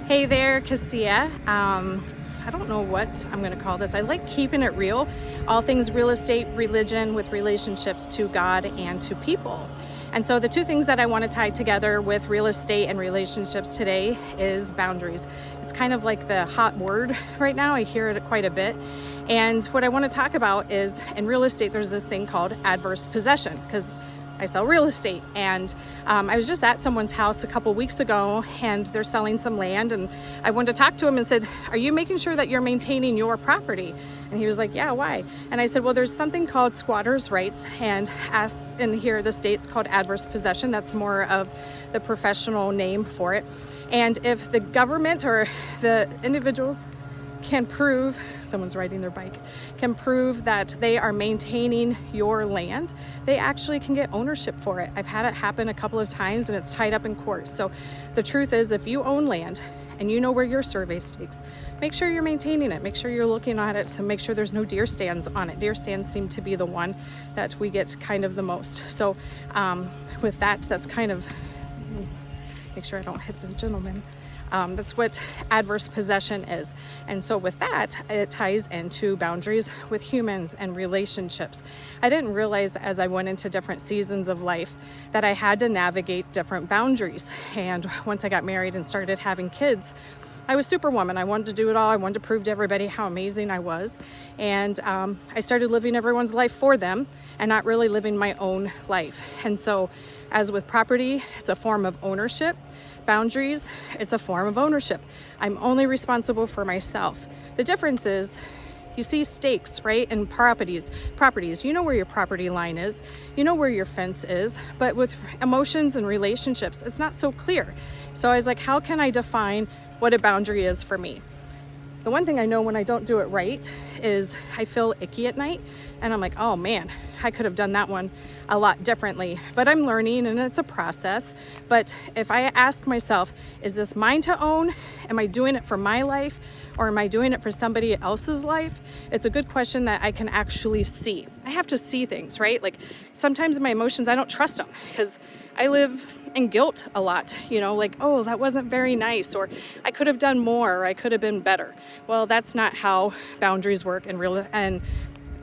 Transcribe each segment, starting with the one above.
Hey there, Cassia. I don't know what I'm going to call this. I like keeping it real. All things real estate, religion, with relationships to God and to people. And so the two things that I want to tie together with real estate and relationships today is boundaries. It's kind of like the hot word right now. I hear it quite a bit. And what I want to talk about is in real estate, there's this thing called adverse possession, because I sell real estate, and I was just at someone's house a couple weeks ago, and they're selling some land, and I wanted to talk to him and said, are you making sure that you're maintaining your property? And he was like, yeah, why? And I said, well, there's something called squatters' rights, and as in here the state's called adverse possession. That's more of the professional name for it. And if the government or the individuals can prove, someone's riding their bike, can prove that they are maintaining your land, they actually can get ownership for it. I've had it happen a couple of times and it's tied up in court. So the truth is, if you own land and you know where your survey stakes, make sure you're maintaining it. Make sure you're looking at it to make sure there's no deer stands on it. Deer stands seem to be the one that we get kind of the most. So with that, that's kind of, make sure I don't hit the gentleman. That's what adverse possession is. And so with that, it ties into boundaries with humans and relationships. I didn't realize as I went into different seasons of life that I had to navigate different boundaries. And once I got married and started having kids, I was superwoman. I wanted to do it all. I wanted to prove to everybody how amazing I was. And I started living everyone's life for them and not really living my own life. And so as with property, it's a form of ownership. Boundaries, it's a form of ownership. I'm only responsible for myself. The difference is, you see stakes, right? In properties, you know where your property line is, you know where your fence is, but with emotions and relationships, it's not so clear. So I was like, how can I define what a boundary is for me? The one thing I know when I don't do it right is I feel icky at night, and I'm like, oh man, I could have done that one a lot differently. But I'm learning, and it's a process. But if I ask myself, is this mine to own? Am I doing it for my life, or am I doing it for somebody else's life? It's a good question that I can actually see. I have to see things, right? Like sometimes my emotions, I don't trust them because I live in guilt a lot, like, oh, that wasn't very nice, or I could have done more, or I could have been better. Well, that's not how boundaries work and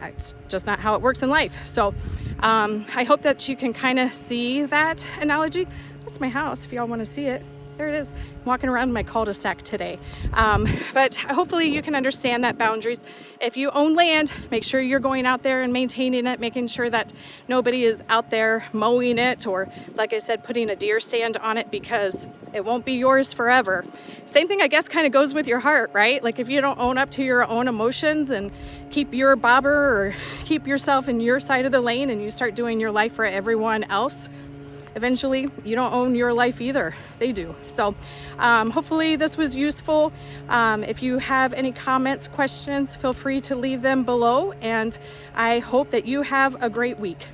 it's just not how it works in life. So I hope that you can kind of see that analogy. That's my house if y'all want to see it. There it is. I'm walking around my cul-de-sac today. But hopefully you can understand that boundaries. If you own land, make sure you're going out there and maintaining it, making sure that nobody is out there mowing it, or like I said, putting a deer stand on it, because it won't be yours forever. Same thing, I guess, kind of goes with your heart, right? Like if you don't own up to your own emotions and keep your bobber or keep yourself in your side of the lane, and you start doing your life for everyone else, eventually you don't own your life either. They do. So hopefully this was useful. If you have any comments, questions, feel free to leave them below, and I hope that you have a great week.